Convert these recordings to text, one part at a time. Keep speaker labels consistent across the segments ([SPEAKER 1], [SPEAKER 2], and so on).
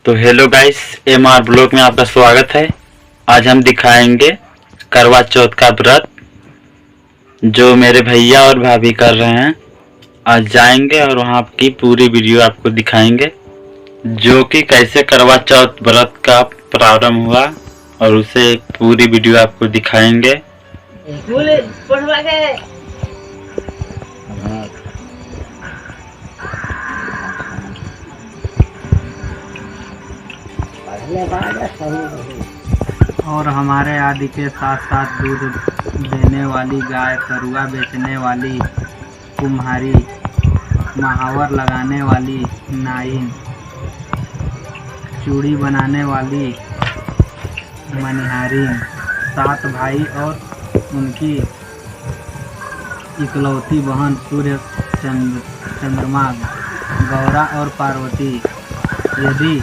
[SPEAKER 1] तो hello guys, MR blog में आपका स्वागत है। आज हम दिखाएंगे करवा चौथ का व्रत जो मेरे भैया और भाभी कर रहे हैं। आज जाएंगे और वहाँ की पूरी वीडियो आपको दिखाएंगे, जो कि कैसे करवा चौथ व्रत का प्रारंभ हुआ और उसे पूरी वीडियो आपको दिखाएंगे।
[SPEAKER 2] और हमारे आदि के साथ साथ दूध देने वाली गाय, करुआ बेचने वाली कुम्हारी, महावर लगाने वाली नाइन, चूड़ी बनाने वाली मनिहारिन, 7 भाई और उनकी इकलौती बहन सूर्य चंद्रमा, गौरा और पार्वती। यदि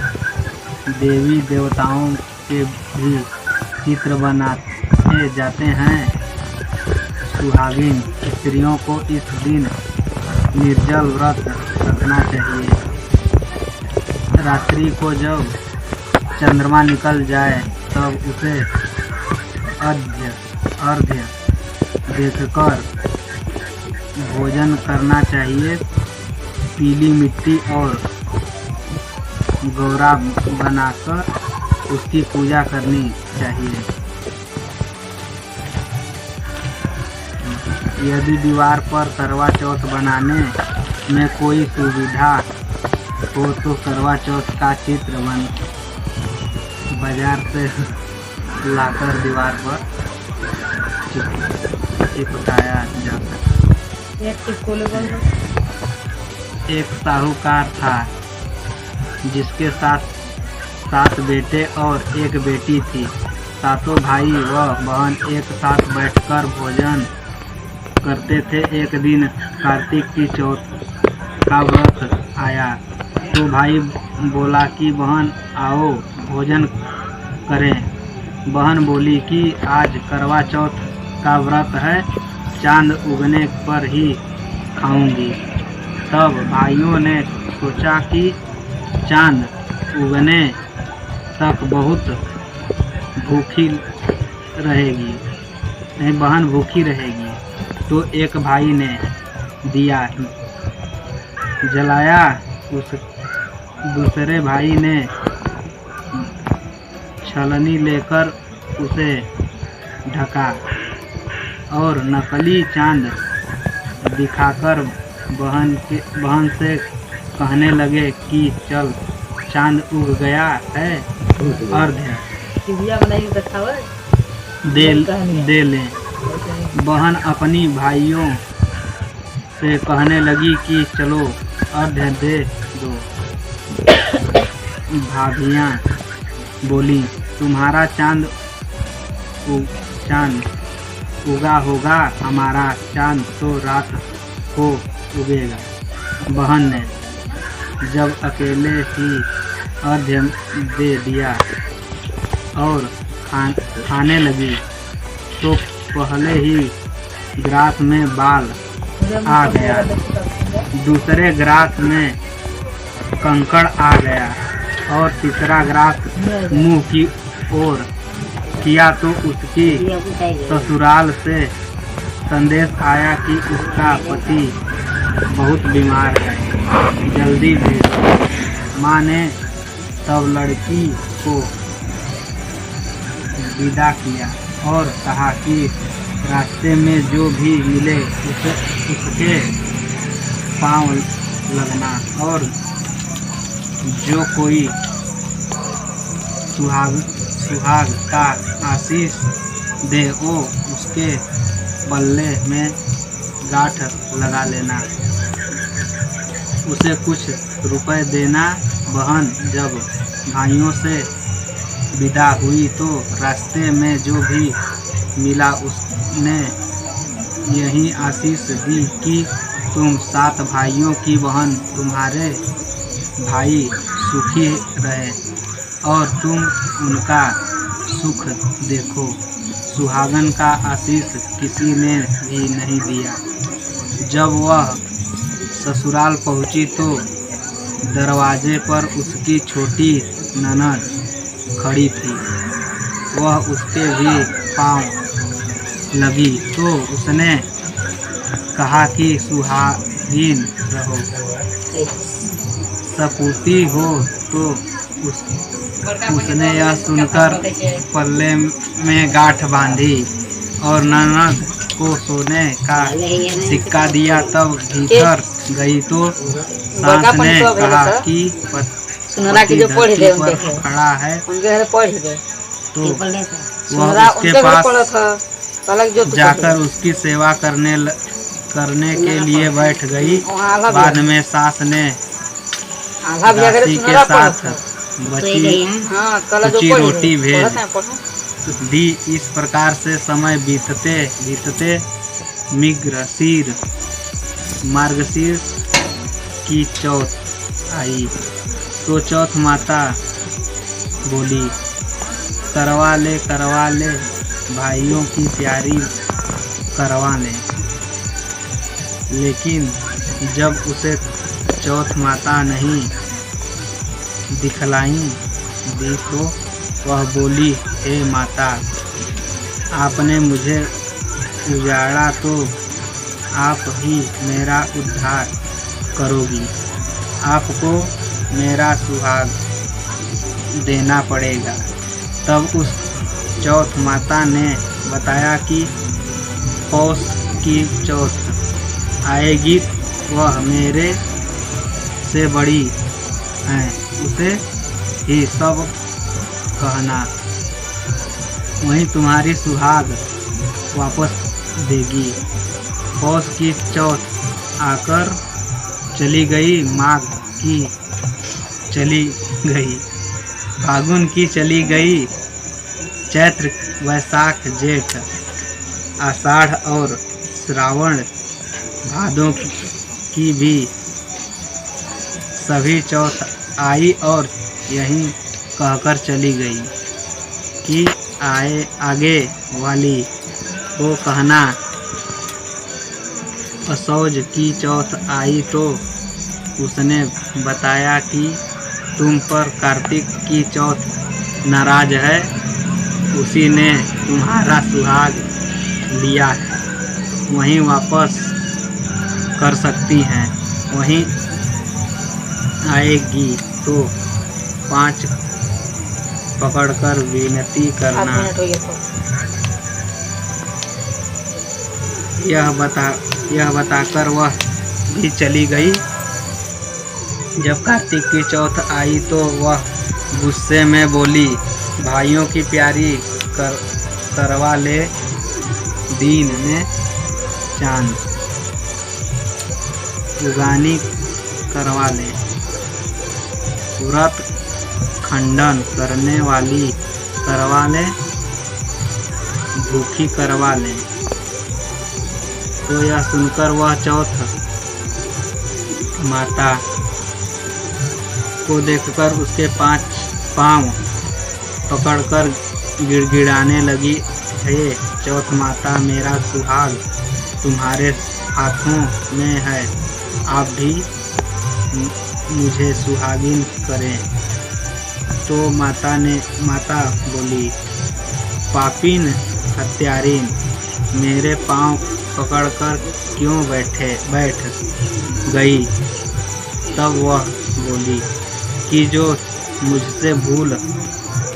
[SPEAKER 2] देवी देवताओं के भी चित्र बनाए जाते हैं। सुहागिन स्त्रियों को इस दिन निर्जल व्रत रखना चाहिए। रात्रि को जब चंद्रमा निकल जाए तब उसे अर्घ्य देखकर भोजन करना चाहिए। पीली मिट्टी और गौरा बनाकर उसकी पूजा करनी चाहिए। यदि दीवार पर करवा चौथ बनाने में कोई सुविधा हो तो करवा चौथ का चित्र बाजार से लाकर दीवार पर चिपकाया जा सकता। एक साहूकार था जिसके साथ 7 बेटे और 1 बेटी थी। 7 भाई व बहन एक साथ बैठकर भोजन करते थे। एक दिन कार्तिक की चौथ का व्रत आया तो भाई बोला कि बहन आओ भोजन करें। बहन बोली कि आज करवा चौथ का व्रत है, चांद उगने पर ही खाऊंगी। तब भाइयों ने सोचा कि चांद उगने तक बहुत भूखी रहेगी, बहन भूखी रहेगी। तो एक भाई ने दिया जलाया, उस दूसरे भाई ने छलनी लेकर उसे ढका और नकली चांद दिखाकर बहन से कहने लगे कि चल चांद उग गया है, अर्घ्य दे लें। बहन अपनी भाइयों से कहने लगी कि चलो अर्घ्य दे दो। भाभियाँ बोली तुम्हारा चांद उगा होगा, हमारा चांद तो रात को उगेगा। बहन ने जब अकेले ही अर्घ्य दे दिया और खाने लगी तो पहले ही ग्रास में बाल आ गया, दूसरे ग्रास में कंकड़ आ गया और तीसरा ग्रास मुंह की ओर किया तो उसकी ससुराल से संदेश आया कि उसका पति बहुत बीमार है, जल्दी भेजो। माँ ने तब लड़की को विदा किया और कहा कि रास्ते में जो भी मिले उसके पांव लगना और जो कोई सुहाग का आशीष दे वो उसके बल्ले में गांठ लगा लेना, उसे कुछ रुपए देना। बहन जब भाइयों से विदा हुई तो रास्ते में जो भी मिला उसने यही आशीष दी कि तुम 7 भाइयों की बहन, तुम्हारे भाई सुखी रहे और तुम उनका सुख देखो। सुहागन का आशीष किसी ने भी नहीं दिया। जब वह ससुराल पहुंची तो दरवाजे पर उसकी छोटी ननद खड़ी थी। वह उसके भी पाँव लगी तो उसने कहा कि सुहागिन रहो, सपूती हो। तो उसने यह सुनकर पल्ले में गांठ बांधी और ननद को सोने का सिक्का दिया। तब भीतर गई तो सास ने कहा कि पति धरती पर खड़ा है। तो वह उसके पास जाकर उसकी सेवा करने के लिए बैठ गई। बाद में सास ने दासी के साथ बची रोटी भेज दी। इस प्रकार से समय बीतते बीतते मार्गशीर्ष की चौथ आई तो चौथ माता बोली, करवा ले भाइयों की प्यारी करवा ले। लेकिन जब उसे चौथ माता नहीं दिखलाई दी तो वह बोली, हे माता, आपने मुझे उजाड़ा तो आप ही मेरा उद्धार करोगी। आपको मेरा सुहाग देना पड़ेगा। तब उस चौथ माता ने बताया कि पौष की चौथ आएगी, वह मेरे से बड़ी है, उसे ही सब कहना, वहीं तुम्हारी सुहाग वापस देगी। पौष की चौथ आकर चली गई, माघ की चली गई, फागुन की चली गई, चैत्र वैशाख जेठ आषाढ़ और श्रावण भादों की भी सभी चौथ आई और यहीं कहकर चली गई कि आगे वाली को कहना। असौज की चौथ आई तो उसने बताया कि तुम पर कार्तिक की चौथ नाराज है, उसी ने तुम्हारा सुहाग लिया है, वहीं वापस कर सकती हैं। वहीं आएगी तो 5 पकड़कर विनती करना। यह बताकर वह भी चली गई। जब कार्तिक की चौथ आई तो वह गुस्से में बोली, भाइयों की प्यारी करवा ले, दिन में चांद उगानी करवा ले, व्रत खंडन करने वाली करवा ले, भूखी करवा ले। तो यह सुनकर वह चौथ माता को देखकर उसके 5 पांव पकड़कर गिड़गिड़ाने लगी, हे चौथ माता, मेरा सुहाग तुम्हारे हाथों में है, आप भी मुझे सुहागिन करें। तो माता बोली, पापीन हत्यारीन, मेरे पांव पकड़कर क्यों बैठ गई। तब वह बोली कि जो मुझसे भूल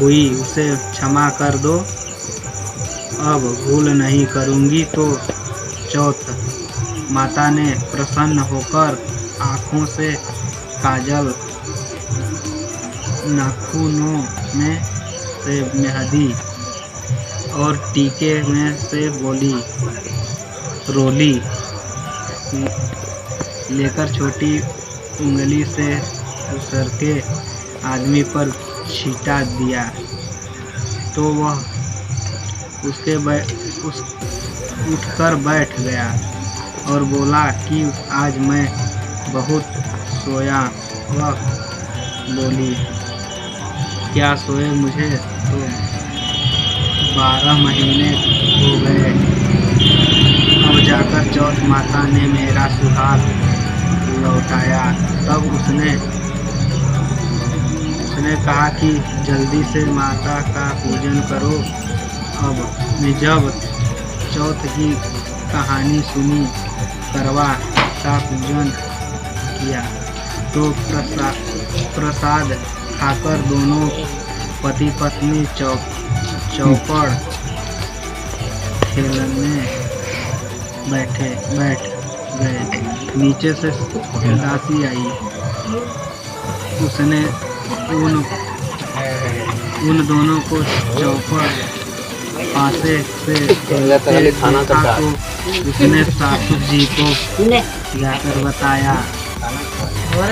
[SPEAKER 2] हुई उसे क्षमा कर दो, अब भूल नहीं करूँगी। तो चौथ माता ने प्रसन्न होकर आँखों से काजल, नाखूनों में से मेहंदी और टीके में से रोली लेकर छोटी उंगली से उसर के आदमी पर छींटा दिया। तो वह उठकर बैठ गया और बोला कि आज मैं बहुत सोया। वह बोली, क्या सोए, मुझे तो 12 महीने हो गए। अब जाकर चौथ माता ने मेरा सुहाग लौटाया। तब उसने उसने कहा कि जल्दी से माता का पूजन करो। अब मैं जब चौथ की कहानी सुनी, करवा का पूजन किया तो प्रसाद खाकर दोनों पति पत्नी चौपड़ खेलने बैठ गए। नीचे से दासी आई। उसने उन दोनों को चौपड़ पासे से देखा तो उसने सासू जी को जाकर बताया।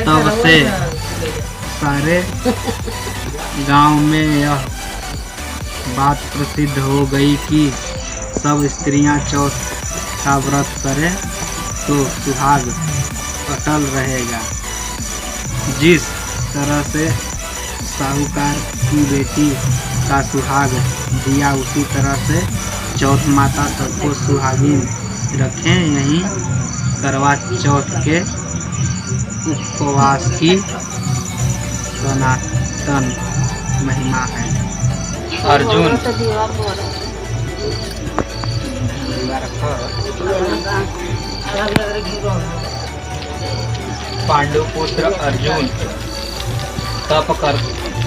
[SPEAKER 2] तब से सारे गांव में यह बात प्रसिद्ध हो गई कि सब स्त्रियां चौथ का व्रत करें तो सुहाग अटल रहेगा। जिस तरह से साहूकार की बेटी का सुहाग दिया, उसी तरह से चौथ माता सबको सुहागिन रखें। यही करवा चौथ के उपवास की सनातन महिमा है। अर्जुन पांडुपुत्र अर्जुन तप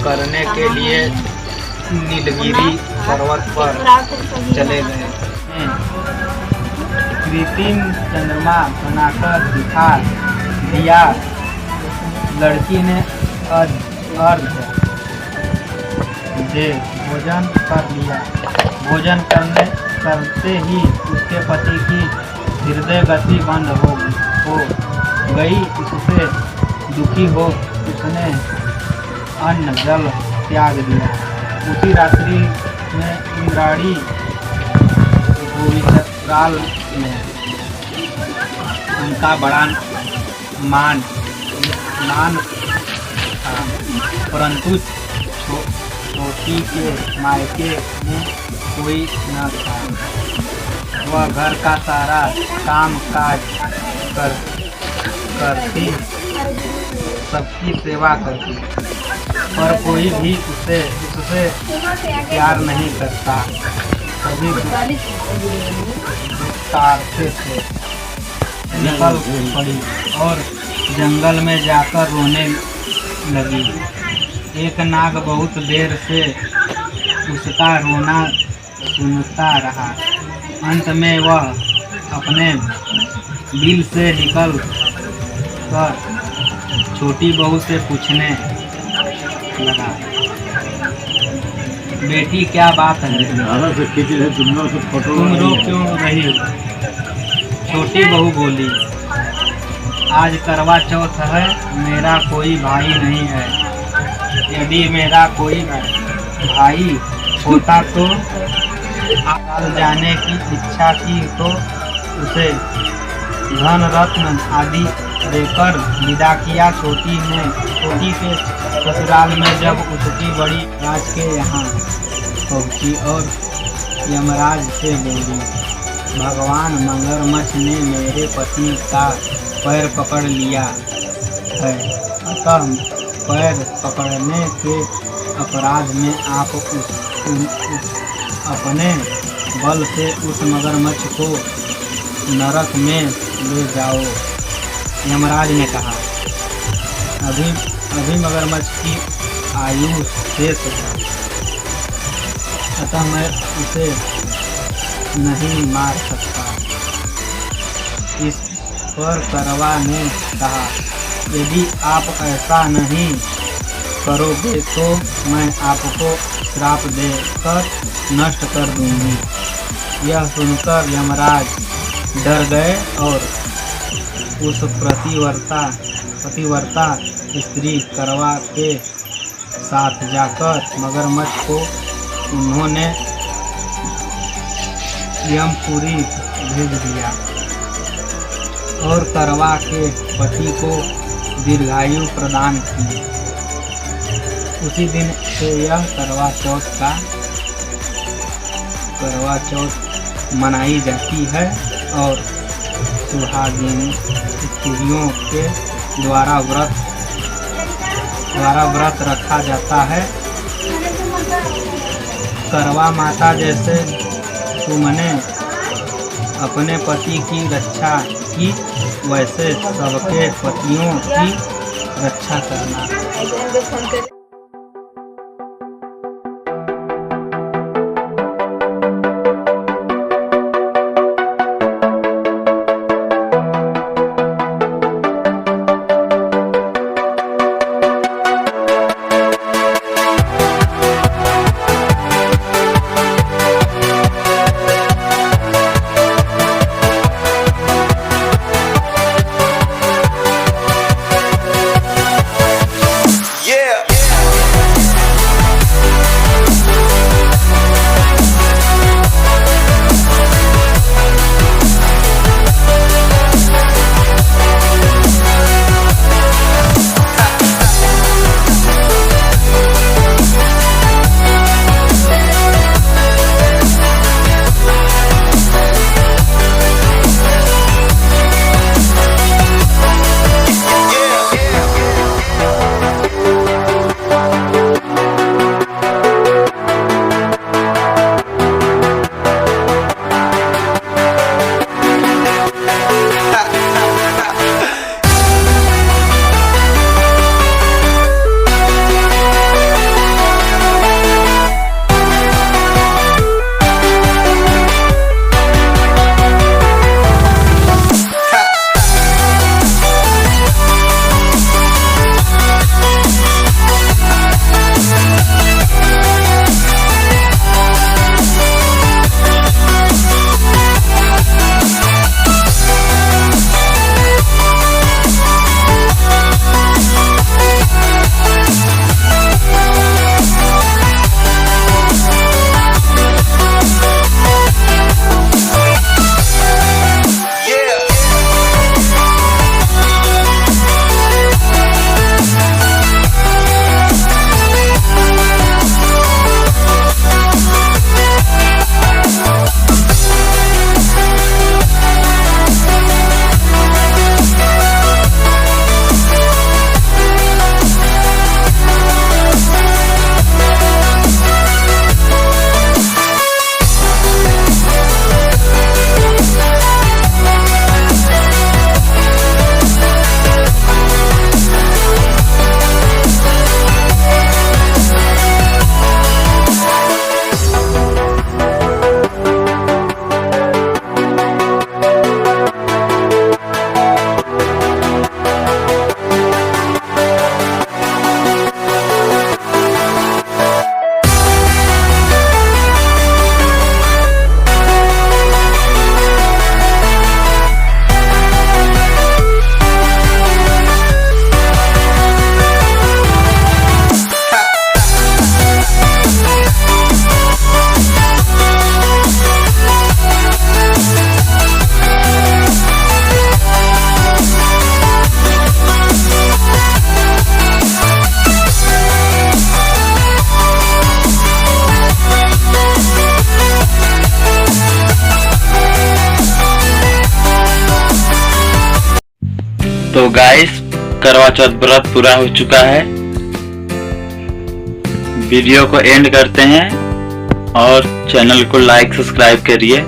[SPEAKER 2] करने के लिए नीलगिरी पर्वत पर चले गए। कृत्रिम चंद्रमा बनाकर दिखा दिया। लड़की ने अर्घ दे भोजन कर लिया। भोजन करते ही उसके पति की हृदय गति बंद हो गई। इससे दुखी हो उसने अन्न जल त्याग दिया। उसी रात्रि में इंद्राणी गोविंदकाल में उनका बड़ा मान था, परंतु छोटी के मायके में कोई न था। वह घर का सारा काम काज करती, सबकी सेवा करती, पर कोई भी उससे प्यार नहीं करता। सभी से निकल पड़ी और जंगल में जाकर रोने लगी। एक नाग बहुत देर से उसका रोना सुनता रहा। अंत में वह अपने बिल से निकल कर छोटी बहू से पूछने लगा, बेटी क्या बात है, तुम रो क्यों रही हो? छोटी बहू बोली, आज करवा चौथ है, मेरा कोई भाई नहीं है। यदि मेरा कोई भाई होता तो आज जाने की इच्छा की तो उसे धन रत्न आदि देकर विदा किया। छोटी के ससुराल में जब उसकी बड़ी राज के यहाँ पहुँची और यमराज से बोली, भगवान मगरमच्छ ने मेरे पति का पैर पकड़ लिया है, अतः पैर पकड़ने के अपराध में आप अपने बल से उस मगरमच्छ को नरक में ले जाओ। यमराज ने कहा, अभी मगरमच्छ की आयु शेष है, अतः मैं उसे नहीं मार सकता। इस पर करवा ने कहा, यदि आप ऐसा नहीं करोगे तो मैं आपको श्राप देकर नष्ट कर दूंगी। यह सुनकर यमराज डर गए और उस पतिव्रता स्त्री करवा के साथ जाकर मगरमच्छ को उन्होंने यमपुरी भेज दिया और करवा के पति को दीर्घायु प्रदान की। उसी दिन से यह करवा चौथ मनाई जाती है और सुहागिन स्त्रियों के द्वारा व्रत द्वारा व्रत रखा जाता है। करवा माता जैसे तुमने अपने पति की रक्षा की, वैसे सबके पतियों की रक्षा करना।
[SPEAKER 1] तो गाइस, करवा चौथ व्रत पूरा हो चुका है। वीडियो को एंड करते हैं और चैनल को लाइक सब्सक्राइब करिए।